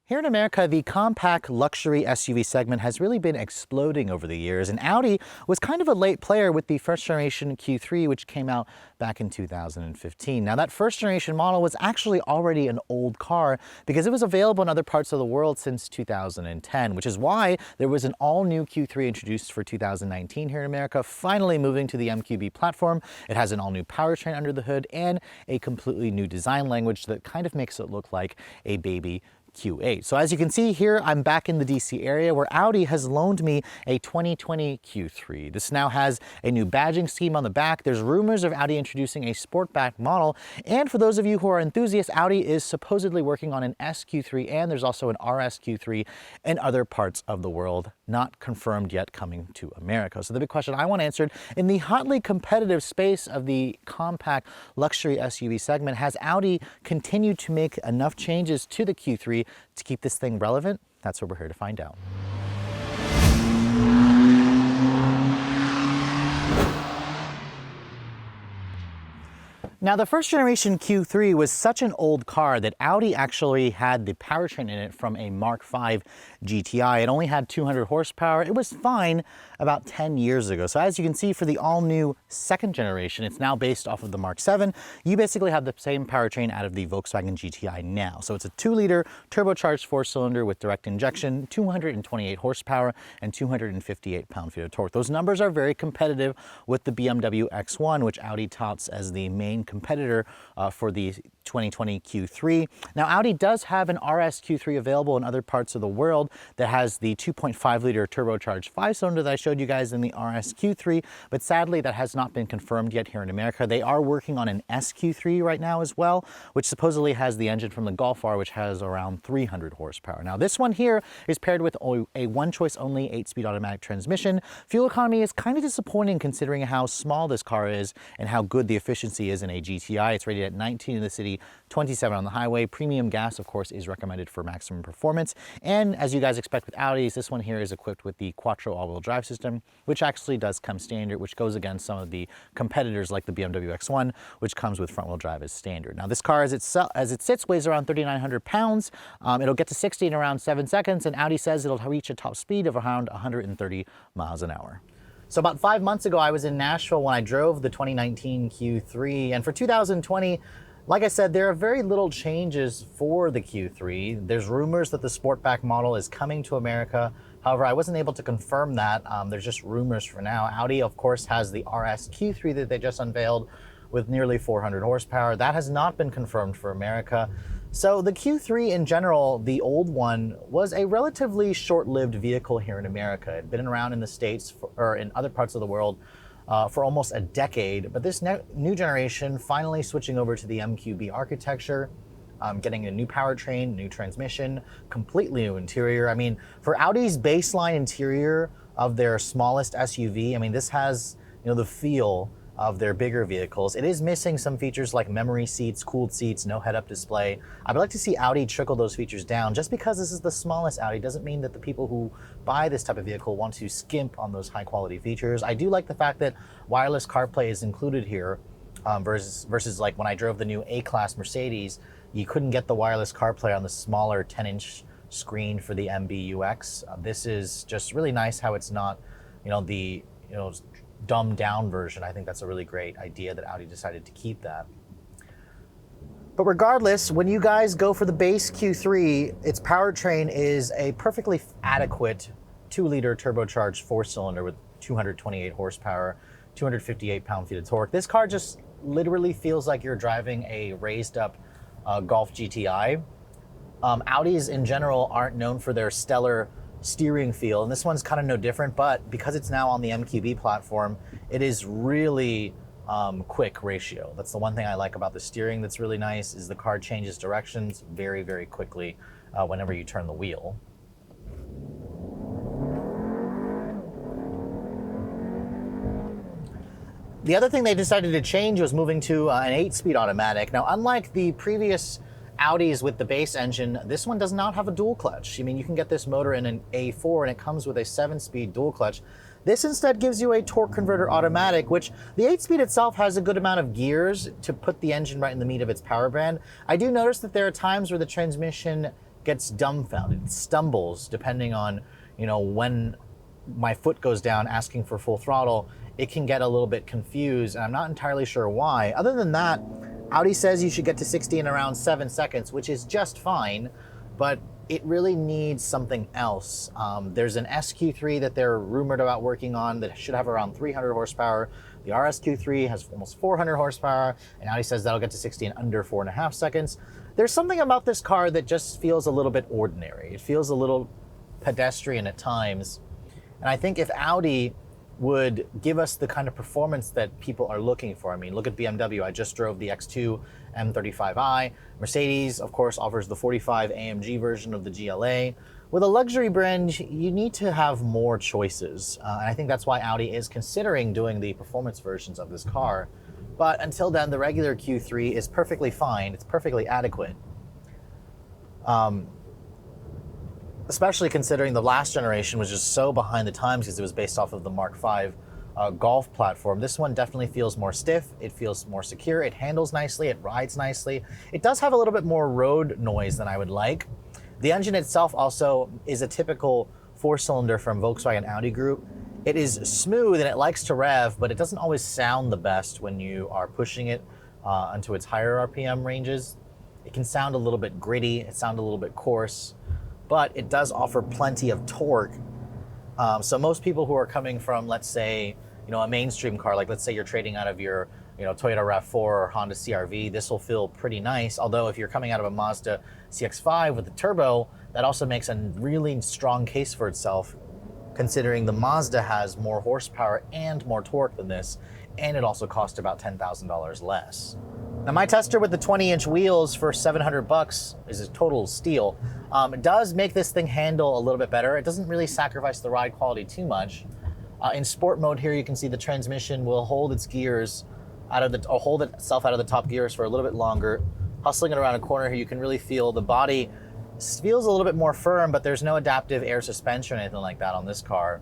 Here in America, the compact luxury SUV segment has really been exploding over the years, and Audi was kind of a late player with the first generation Q3, which came out back in 2015. Now, that first generation model was actually already an old car because it was available in other parts of the world since 2010, which is why there was an all-new Q3 introduced for 2019 here in America, finally moving to the MQB platform. It has an all-new powertrain under the hood and a completely new design language that kind of makes it look like a baby Q8. So as you can see here, I'm back in the DC area where Audi has loaned me a 2020 Q3. This now has a new badging scheme on the back. There's rumors of Audi introducing a sportback model. And for those of you who are enthusiasts, Audi is supposedly working on an SQ3, and there's also an RSQ3 in other parts of the world, not confirmed yet, coming to America. So the big question I want answered, in the hotly competitive space of the compact luxury SUV segment, has Audi continued to make enough changes to the Q3 to keep this thing relevant? That's what we're here to find out. Now, the first generation Q3 was such an old car that Audi actually had the powertrain in it from a Mark V GTI. It only had 200 horsepower. It was fine about 10 years ago. So as you can see, for the all-new second generation, it's now based off of the Mark VII. You basically have the same powertrain out of the Volkswagen GTI now. So it's a 2-liter turbocharged 4-cylinder with direct injection, 228 horsepower, and 258 pound-feet of torque. Those numbers are very competitive with the BMW X1, which Audi touts as the main competitor for the 2020 Q3. Now, Audi does have an RS Q3 available in other parts of the world that has the 2.5-liter turbocharged 5-cylinder that I showed you guys in the RS Q3, but sadly that has not been confirmed yet here in America. They are working on an SQ3 right now as well, which supposedly has the engine from the Golf R, which has around 300 horsepower. Now, this one here is paired with a one-choice only 8-speed automatic transmission. Fuel economy is kind of disappointing considering how small this car is and how good the efficiency is in a GTI. It's rated at 19 in the city, 27 on the highway. Premium gas, of course, is recommended for maximum performance. And as you guys expect with Audis, this one here is equipped with the Quattro all-wheel drive system, which actually does come standard, which goes against some of the competitors like the BMW X1, which comes with front-wheel drive as standard. Now, this car as it sits weighs around 3,900 pounds. It'll get to 60 in around 7 seconds, and Audi says it'll reach a top speed of around 130 miles an hour. So about 5 months ago, I was in Nashville when I drove the 2019 Q3, and for 2020, like I said, there are very little changes for the Q3. There's rumors that the Sportback model is coming to America. However, I wasn't able to confirm that. There's just rumors for now. Audi, of course, has the RS Q3 that they just unveiled with nearly 400 horsepower. That has not been confirmed for America. So the Q3 in general, the old one, was a relatively short-lived vehicle here in America. It had been around in the States or in other parts of the world for almost a decade, but this new generation finally switching over to the MQB architecture, getting a new powertrain, new transmission, completely new interior. I mean, for Audi's baseline interior of their smallest SUV, I mean, this has, the feel of their bigger vehicles. It is missing some features like memory seats, cooled seats, no head-up display. I would like to see Audi trickle those features down. Just because this is the smallest Audi doesn't mean that the people who buy this type of vehicle want to skimp on those high-quality features. I do like the fact that wireless CarPlay is included here, versus like when I drove the new A-Class Mercedes, you couldn't get the wireless CarPlay on the smaller 10-inch screen for the MBUX. This is just really nice how it's not, the dumbed down version. I think that's a really great idea that Audi decided to keep that. But regardless, when you guys go for the base Q3, its powertrain is a perfectly adequate 2-liter turbocharged 4-cylinder with 228 horsepower, 258 pound-feet of torque. This car just literally feels like you're driving a raised up Golf GTI. Audis in general aren't known for their stellar steering feel, and this one's kind of no different, but because it's now on the MQB platform, it is really quick ratio. That's the one thing I like about the steering that's really nice, is the car changes directions very, very quickly whenever you turn the wheel. The other thing they decided to change was moving to an 8-speed automatic. Now, unlike the previous Audis with the base engine, this one does not have a dual clutch. I mean, you can get this motor in an A4 and it comes with a 7-speed dual clutch. This instead gives you a torque converter automatic, which the 8-speed itself has a good amount of gears to put the engine right in the meat of its power band. I do notice that there are times where the transmission gets dumbfounded, it stumbles depending on, when my foot goes down asking for full throttle. It can get a little bit confused, and I'm not entirely sure why. Other than that, Audi says you should get to 60 in around 7 seconds, which is just fine, but it really needs something else. There's an SQ3 that they're rumored about working on that should have around 300 horsepower. The RSQ3 has almost 400 horsepower, and Audi says that'll get to 60 in under 4.5 seconds. There's something about this car that just feels a little bit ordinary. It feels a little pedestrian at times. And I think if Audi would give us the kind of performance that people are looking for. I mean, look at BMW. I just drove the X2 M35i. Mercedes, of course, offers the 45 AMG version of the GLA. With a luxury brand, you need to have more choices. And I think that's why Audi is considering doing the performance versions of this car. But until then, the regular Q3 is perfectly fine. It's perfectly adequate. Especially considering the last generation was just so behind the times because it was based off of the Mark V Golf platform. This one definitely feels more stiff. It feels more secure. It handles nicely. It rides nicely. It does have a little bit more road noise than I would like. The engine itself also is a typical 4-cylinder from Volkswagen Audi Group. It is smooth and it likes to rev, but it doesn't always sound the best when you are pushing it onto its higher RPM ranges. It can sound a little bit gritty. It sounds a little bit coarse, but it does offer plenty of torque. So most people who are coming from, let's say, a mainstream car, like let's say you're trading out of your, Toyota RAV4 or Honda CR-V, this will feel pretty nice. Although if you're coming out of a Mazda CX-5 with the turbo, that also makes a really strong case for itself, considering the Mazda has more horsepower and more torque than this, and it also costs about $10,000 less. Now, my tester with the 20-inch wheels for $700 is a total steal. It does make this thing handle a little bit better. It doesn't really sacrifice the ride quality too much. In sport mode here, you can see the transmission will hold its gears hold itself out of the top gears for a little bit longer. Hustling it around a corner here, you can really feel the body feels a little bit more firm, but there's no adaptive air suspension or anything like that on this car.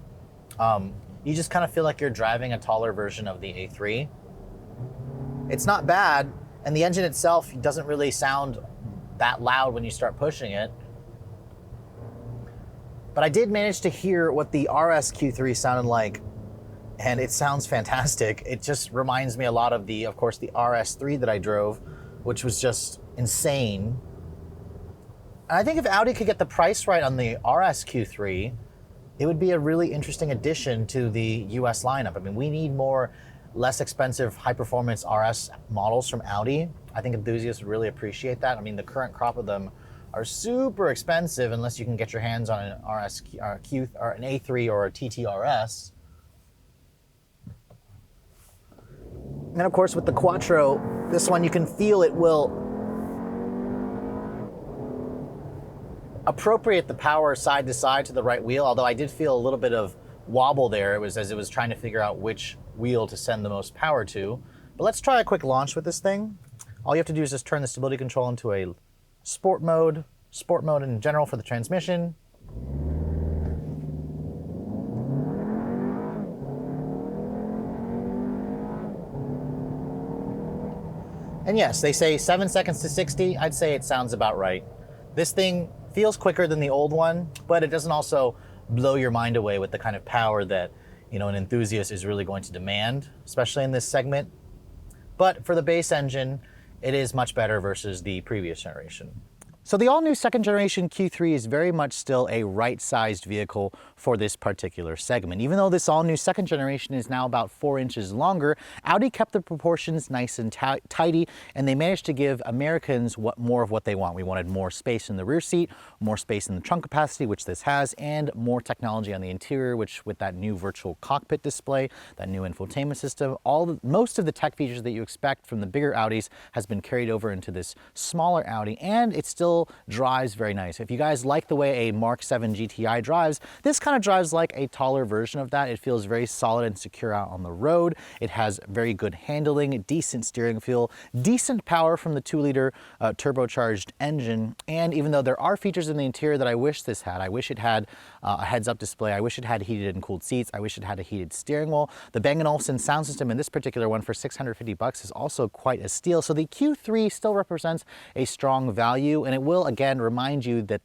You just kind of feel like you're driving a taller version of the A3. It's not bad. And the engine itself doesn't really sound that loud when you start pushing it. But I did manage to hear what the RSQ3 sounded like, and it sounds fantastic. It just reminds me a lot of of course, the RS3 that I drove, which was just insane. And I think if Audi could get the price right on the RSQ3, it would be a really interesting addition to the US lineup. I mean, we need more less expensive high-performance RS models from Audi. I think enthusiasts would really appreciate that. I mean, the current crop of them are super expensive unless you can get your hands on an RSQ or an A3 or a TTRS. And of course, with the Quattro, this one you can feel it will appropriate the power side to side to the right wheel, although I did feel a little bit of wobble there. It was as it was trying to figure out which wheel to send the most power to. But let's try a quick launch with this thing. All you have to do is just turn the stability control into a sport mode in general for the transmission. And yes, they say 7 seconds to 60. I'd say it sounds about right. This thing feels quicker than the old one, but it doesn't also blow your mind away with the kind of power that an enthusiast is really going to demand, especially in this segment. But for the base engine, it is much better versus the previous generation. So the all-new second generation Q3 is very much still a right-sized vehicle for this particular segment. Even though this all-new second generation is now about 4 inches longer, Audi kept the proportions nice and tidy, and they managed to give Americans more of what they want. We wanted more space in the rear seat, more space in the trunk capacity, which this has, and more technology on the interior, which with that new virtual cockpit display, that new infotainment system, most of the tech features that you expect from the bigger Audis has been carried over into this smaller Audi, and it's still drives very nice. If you guys like the way a Mark 7 GTI drives, this kind of drives like a taller version of that. It feels very solid and secure out on the road. It has very good handling, decent steering feel, decent power from the 2-liter turbocharged engine. And even though there are features in the interior that I wish this had, I wish it had a heads-up display, I wish it had heated and cooled seats, I wish it had a heated steering wheel. The Bang & Olufsen sound system in this particular one for $650 is also quite a steal. So the Q3 still represents a strong value, and it will again remind you that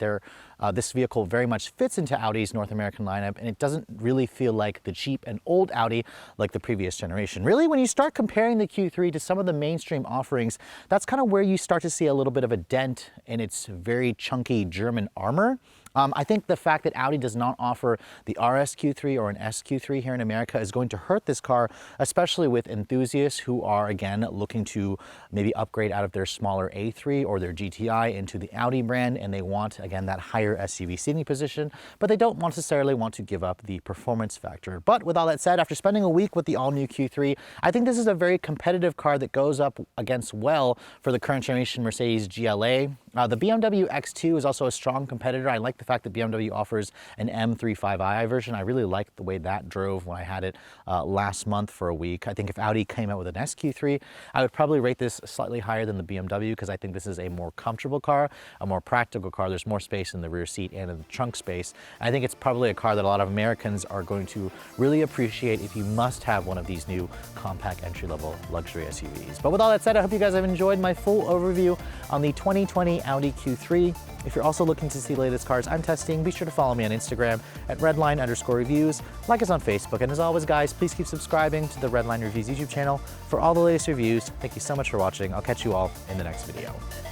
this vehicle very much fits into Audi's North American lineup, and it doesn't really feel like the cheap and old Audi like the previous generation. Really, when you start comparing the Q3 to some of the mainstream offerings, that's kind of where you start to see a little bit of a dent in its very chunky German armor. I think the fact that Audi does not offer the RS Q3 or an SQ3 here in America is going to hurt this car, especially with enthusiasts who are, again, looking to maybe upgrade out of their smaller A3 or their GTI into the Audi brand, and they want, again, that higher SUV seating position, but they don't necessarily want to give up the performance factor. But with all that said, after spending a week with the all-new Q3, I think this is a very competitive car that goes up against well for the current generation Mercedes GLA. The BMW X2 is also a strong competitor. I like the fact that BMW offers an M35i version. I really liked the way that drove when I had it last month for a week. I think if Audi came out with an SQ3, I would probably rate this slightly higher than the BMW because I think this is a more comfortable car, a more practical car. There's more space in the rear seat and in the trunk space. I think it's probably a car that a lot of Americans are going to really appreciate if you must have one of these new compact entry-level luxury SUVs. But with all that said, I hope you guys have enjoyed my full overview on the 2020 Audi Q3. If you're also looking to see the latest cars I'm testing, be sure to follow me on Instagram at Redline_reviews, like us on Facebook, and as always guys, please keep subscribing to the Redline Reviews YouTube channel for all the latest reviews. Thank you so much for watching. I'll catch you all in the next video.